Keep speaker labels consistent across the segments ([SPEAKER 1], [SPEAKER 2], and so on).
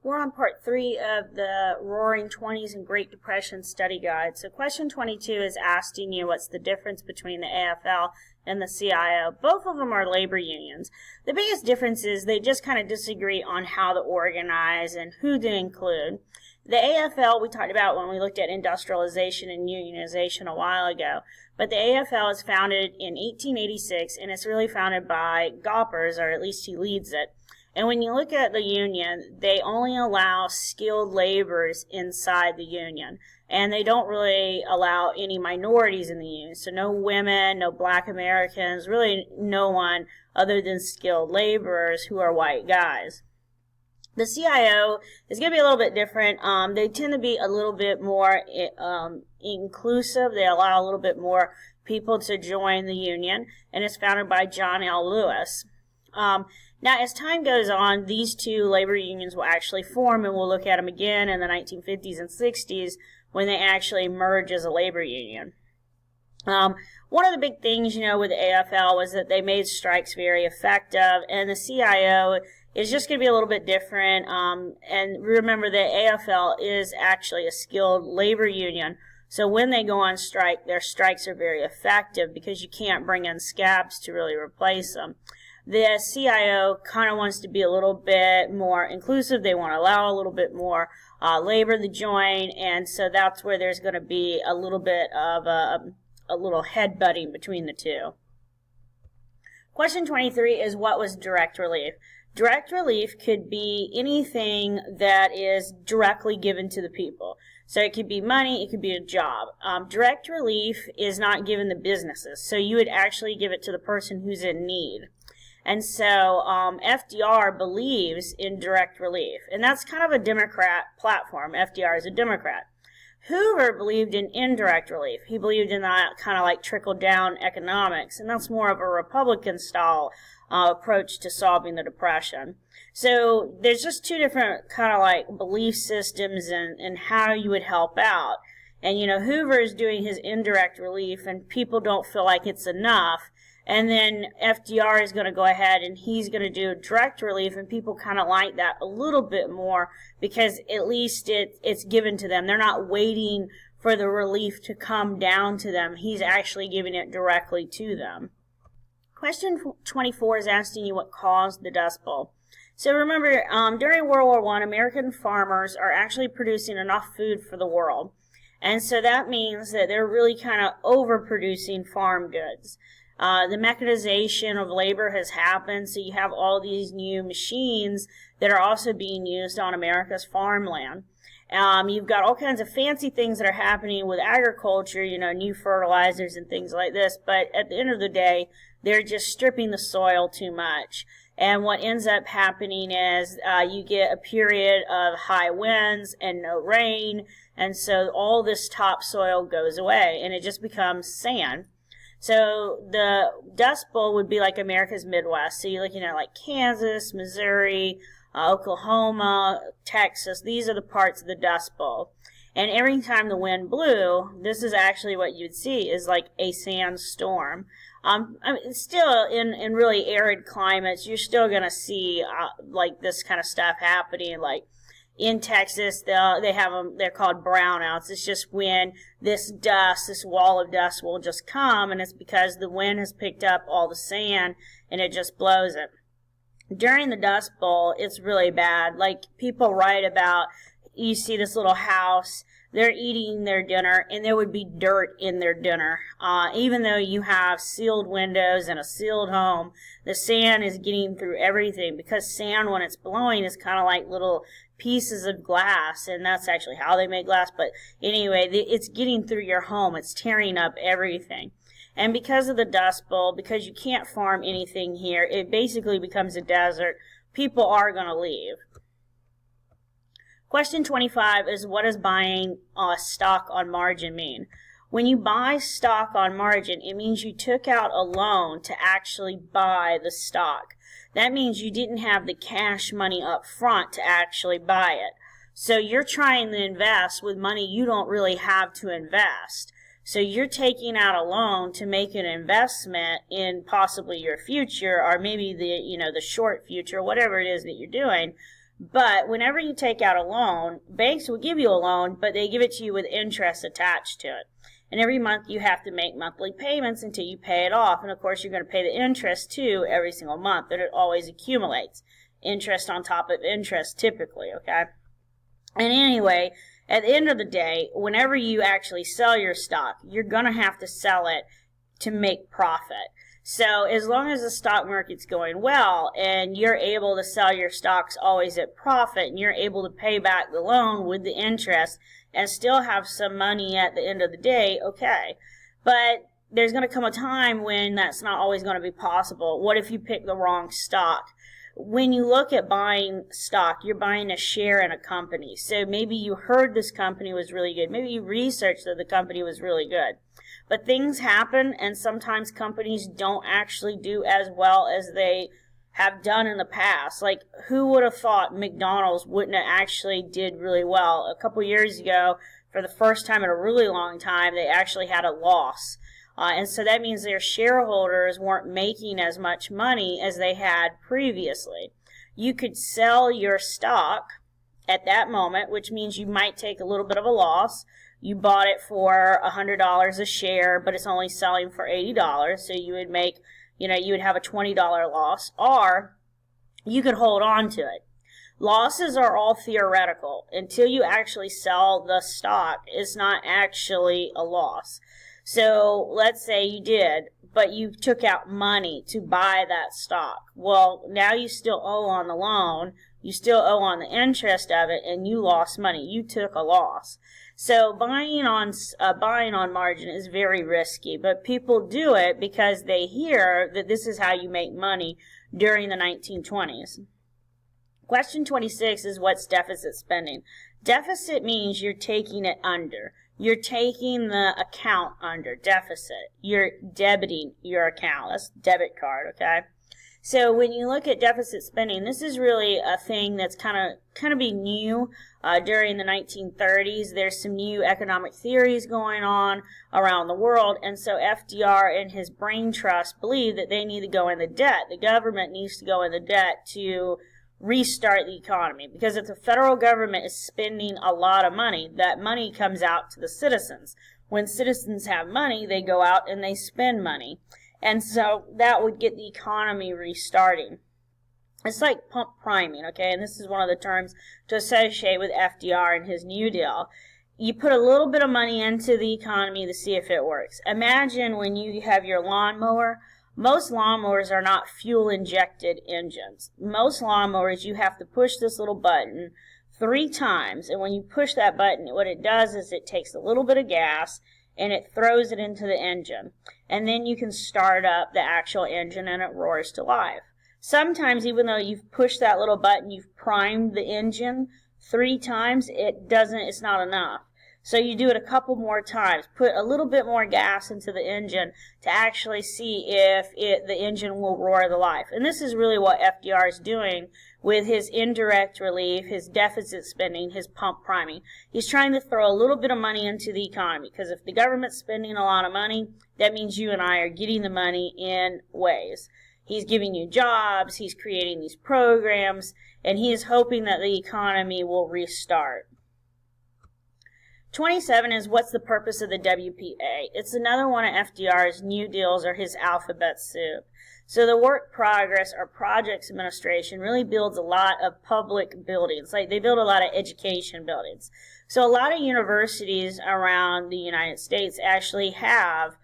[SPEAKER 1] We're on part 3 of the Roaring Twenties and Great Depression Study Guide. So question 22 is asking you what's the difference between the AFL and the CIO. Both of them are labor unions. The biggest difference is they just kind of disagree on how to organize and who to include. The AFL we talked about when we looked at industrialization and unionization a while ago. But the AFL is founded in 1886, and it's really founded by Goppers, or at least he leads it. And when you look at the union, they only allow skilled laborers inside the union. And they don't really allow any minorities in the union. So no women, no black Americans, really no one other than skilled laborers who are white guys. The CIO is going to be a little bit different. They tend to be a little bit more inclusive. They allow a little bit more people to join the union. And it's founded by John L. Lewis. Now, as time goes on, these two labor unions will actually form, and we'll look at them again in the 1950s and 60s when they actually merge as a labor union. One of the big things, with the AFL was that they made strikes very effective, and the CIO is just going to be a little bit different. And remember, the AFL is actually a skilled labor union, so when they go on strike, their strikes are very effective because you can't bring in scabs to really replace them. The CIO kind of wants to be a little bit more inclusive. They want to allow a little bit more labor to join, and so that's where there's going to be a little bit of a little headbutting between the two. Question 23 is, what was direct relief? Direct relief could be anything that is directly given to the people. So it could be money, it could be a job. Direct relief is not given to businesses, so you would actually give it to the person who's in need. And so FDR believes in direct relief. And that's kind of a Democrat platform. FDR is a Democrat. Hoover believed in indirect relief. He believed in that kind of like trickle-down economics. And that's more of a Republican-style approach to solving the Depression. So there's just two different kind of like belief systems and how you would help out. And, Hoover is doing his indirect relief, and people don't feel like it's enough. And then FDR is going to go ahead and he's going to do direct relief, and people kind of like that a little bit more because at least it's given to them. They're not waiting for the relief to come down to them. He's actually giving it directly to them. Question 24 is asking you what caused the Dust Bowl. So remember, during World War I, American farmers are actually producing enough food for the world. And so that means that they're really kind of overproducing farm goods. The mechanization of labor has happened, so you have all these new machines that are also being used on America's farmland. You've got all kinds of fancy things that are happening with agriculture, new fertilizers and things like this, but at the end of the day, they're just stripping the soil too much. And what ends up happening is you get a period of high winds and no rain, and so all this topsoil goes away, and it just becomes sand. So the Dust Bowl would be like America's Midwest. So you're looking at like Kansas, Missouri, Oklahoma, Texas. These are the parts of the Dust Bowl. And every time the wind blew, this is actually what you'd see is like a sandstorm. Still in really arid climates, you're still going to see like this kind of stuff happening. Like in Texas, they have them, they're called brownouts. It's just when this wall of dust will just come, and it's because the wind has picked up all the sand and it just blows it. During the Dust Bowl, it's really bad. Like people write about, you see this little house, they're eating their dinner, and there would be dirt in their dinner. Even though you have sealed windows and a sealed home, the sand is getting through everything, because sand, when it's blowing, is kind of like little pieces of glass, and that's actually how they make glass. But anyway, it's getting through your home. It's tearing up everything. And because of the Dust Bowl, because you can't farm anything here, it basically becomes a desert. People are going to leave. Question 25 is, what does buying stock on margin mean? When you buy stock on margin, it means you took out a loan to actually buy the stock. That means you didn't have the cash money up front to actually buy it. So you're trying to invest with money you don't really have to invest. So you're taking out a loan to make an investment in possibly your future, or maybe the short future, whatever it is that you're doing. But whenever you take out a loan, banks will give you a loan, but they give it to you with interest attached to it. And every month you have to make monthly payments until you pay it off. And of course you're going to pay the interest too every single month, and it always accumulates. Interest on top of interest typically, okay? And anyway, at the end of the day, whenever you actually sell your stock, you're going to have to sell it to make profit. So as long as the stock market's going well and you're able to sell your stocks always at profit and you're able to pay back the loan with the interest and still have some money at the end of the day, okay. But there's going to come a time when that's not always going to be possible. What if you pick the wrong stock? When you look at buying stock, you're buying a share in a company. So maybe you heard this company was really good. Maybe you researched that the company was really good. But things happen, and sometimes companies don't actually do as well as they have done in the past. Like, who would have thought McDonald's wouldn't have actually did really well? A couple years ago, for the first time in a really long time, they actually had a loss. And so that means their shareholders weren't making as much money as they had previously. You could sell your stock at that moment, which means you might take a little bit of a loss. You bought it for $100 a share, but it's only selling for $80, so you would make, you would have a $20 loss, or you could hold on to it. Losses are all theoretical. Until you actually sell the stock, it's not actually a loss. So let's say you did, but you took out money to buy that stock. Well, now you still owe on the loan, you still owe on the interest of it, and you lost money. You took a loss. So buying on margin is very risky, but people do it because they hear that this is how you make money during the 1920s. Question 26 is, what's deficit spending? Deficit means you're taking it under. You're taking the account under deficit. You're debiting your account. That's debit card, okay? So when you look at deficit spending, this is really a thing that's kind of be new during the 1930s. There's some new economic theories going on around the world, and so FDR and his brain trust believe that they need to go in the debt. The government needs to go in the debt to restart the economy, because if the federal government is spending a lot of money, that money comes out to the citizens. When citizens have money, they go out and they spend money. And so that would get the economy restarting. It's like pump priming, okay? And this is one of the terms to associate with FDR and his New Deal. You put a little bit of money into the economy to see if it works. Imagine when you have your lawnmower. Most lawnmowers are not fuel-injected engines. Most lawnmowers, you have to push this little button 3 times. And when you push that button, what it does is it takes a little bit of gas and it throws it into the engine. And then you can start up the actual engine and it roars to life. Sometimes, even though you've pushed that little button, you've primed the engine 3 times, it's not enough. So you do it a couple more times. Put a little bit more gas into the engine to actually see if the engine will roar to life. And this is really what FDR is doing with his indirect relief, his deficit spending, his pump priming. He's trying to throw a little bit of money into the economy, because if the government's spending a lot of money, that means you and I are getting the money in ways. He's giving you jobs, he's creating these programs, and he is hoping that the economy will restart. 27 is, what's the purpose of the WPA? It's another one of FDR's New Deals, or his alphabet soup. So the Work Progress or Projects Administration really builds a lot of public buildings. Like, they build a lot of education buildings. So a lot of universities around the United States actually have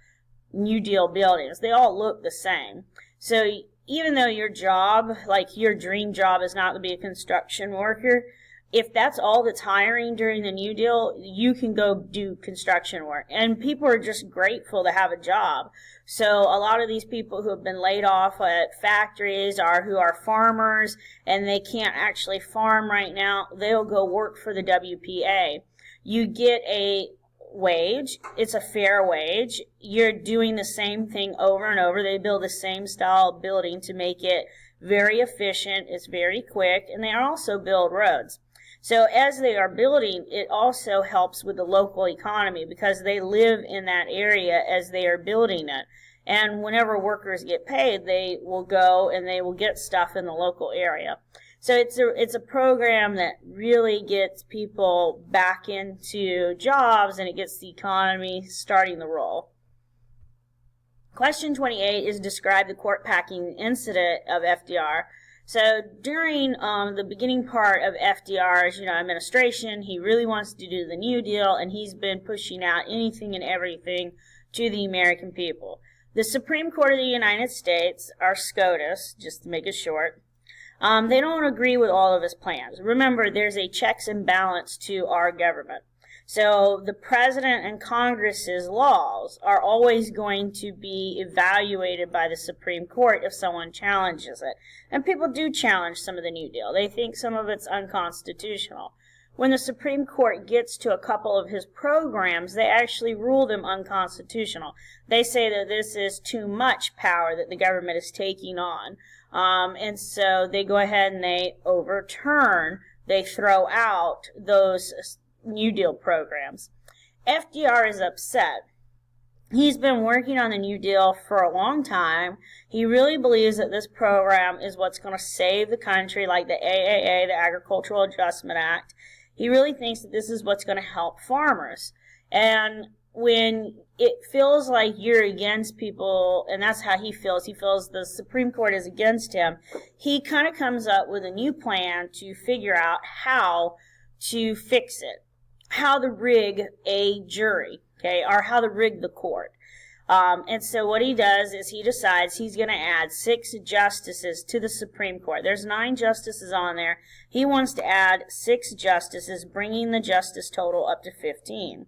[SPEAKER 1] New Deal buildings. They all look the same. So even though your job, like your dream job, is not to be a construction worker, if that's all that's hiring during the New Deal, you can go do construction work. And people are just grateful to have a job. So a lot of these people who have been laid off at factories or who are farmers and they can't actually farm right now, they'll go work for the WPA. You get a wage. It's a fair wage. You're doing the same thing over and over. They build the same style of building to make it very efficient. It's very quick. And they also build roads. So as they are building, it also helps with the local economy, because they live in that area as they are building it. And whenever workers get paid, they will go and they will get stuff in the local area. So it's a program that really gets people back into jobs, and it gets the economy starting to roll. Question 28 is describe the court packing incident of FDR. So during the beginning part of FDR's administration, he really wants to do the New Deal, and he's been pushing out anything and everything to the American people. The Supreme Court of the United States, or SCOTUS, just to make it short, they don't agree with all of his plans. Remember, there's a checks and balance to our government. So the President and Congress's laws are always going to be evaluated by the Supreme Court if someone challenges it. And people do challenge some of the New Deal. They think some of it's unconstitutional. When the Supreme Court gets to a couple of his programs, they actually rule them unconstitutional. They say that this is too much power that the government is taking on. And so they go ahead and they throw out those New Deal programs. FDR is upset. He's been working on the New Deal for a long time. He really believes that this program is what's going to save the country, like the AAA, the Agricultural Adjustment Act. He really thinks that this is what's going to help farmers. And when it feels like you're against people, and that's how he feels the Supreme Court is against him, he kind of comes up with a new plan to figure out how to fix it, how to rig a jury, okay, or how to rig the court. And so what he does is he decides he's going to add 6 justices to the Supreme Court. There's 9 justices on there. He wants to add 6 justices, bringing the justice total up to 15.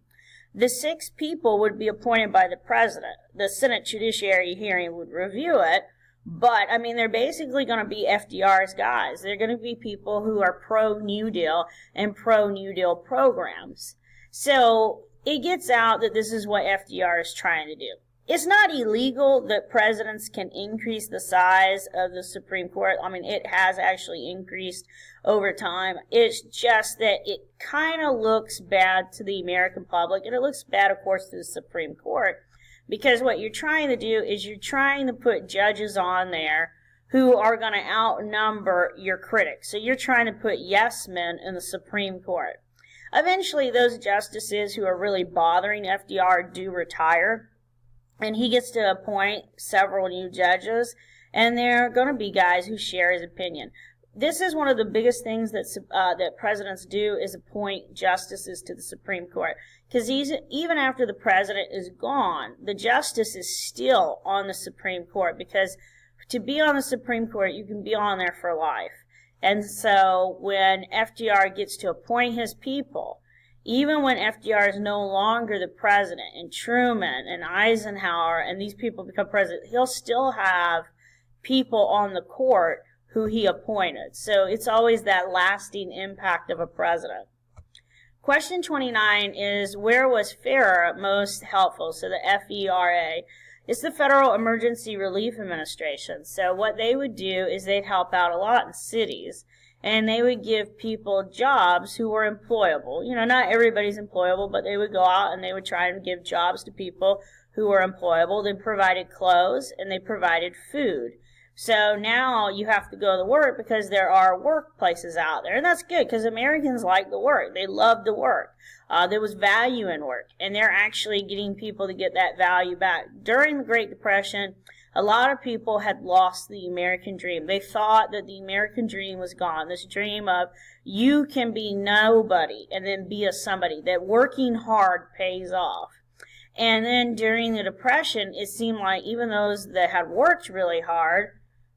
[SPEAKER 1] The 6 people would be appointed by the president. The Senate Judiciary hearing would review it, but, I mean, they're basically going to be FDR's guys. They're going to be people who are pro-New Deal and pro-New Deal programs. So it gets out that this is what FDR is trying to do. It's not illegal that presidents can increase the size of the Supreme Court. I mean, it has actually increased over time. It's just that it kind of looks bad to the American public, and it looks bad, of course, to the Supreme Court, because what you're trying to do is you're trying to put judges on there who are going to outnumber your critics. So you're trying to put yes men in the Supreme Court. Eventually, those justices who are really bothering FDR do retire, and he gets to appoint several new judges, and they're going to be guys who share his opinion. This is one of the biggest things that presidents do, is appoint justices to the Supreme Court. Because even after the president is gone, the justice is still on the Supreme Court, because to be on the Supreme Court, you can be on there for life. And so when FDR gets to appoint his people, even when FDR is no longer the president, and Truman and Eisenhower and these people become president, he'll still have people on the court who he appointed. So it's always that lasting impact of a president. Question 29 is, where was FERA most helpful? So the FERA. It's the Federal Emergency Relief Administration. So what they would do is they'd help out a lot in cities, and they would give people jobs who were employable. You know, not everybody's employable, but they would go out and they would try and give jobs to people who were employable. They provided clothes and they provided food. So now you have to go to work because there are workplaces out there. And that's good, because Americans like to work. They love to work. There was value in work, and they're actually getting people to get that value back. During the Great Depression, a lot of people had lost the American dream. They thought that the American dream was gone. This dream of you can be nobody and then be a somebody, that working hard pays off. And then during the Depression, it seemed like even those that had worked really hard,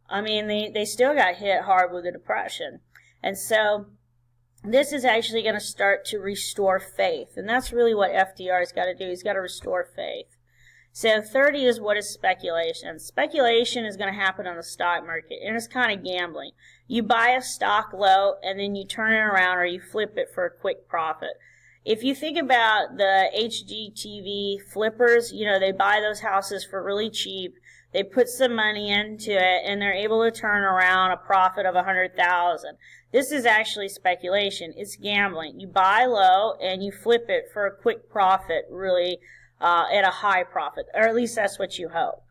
[SPEAKER 1] I mean, they still got hit hard with the Depression. And so this is actually going to start to restore faith. And that's really what FDR's got to do. He's got to restore faith. So 30 is, what is speculation? Speculation is going to happen on the stock market, and it's kind of gambling. You buy a stock low, and then you turn it around or you flip it for a quick profit. If you think about the HGTV flippers, you know, they buy those houses for really cheap. They put some money into it, and they're able to turn around a profit of $100,000. This is actually speculation. It's gambling. You buy low, and you flip it for a quick profit, really, at a high profit, or at least that's what you hope.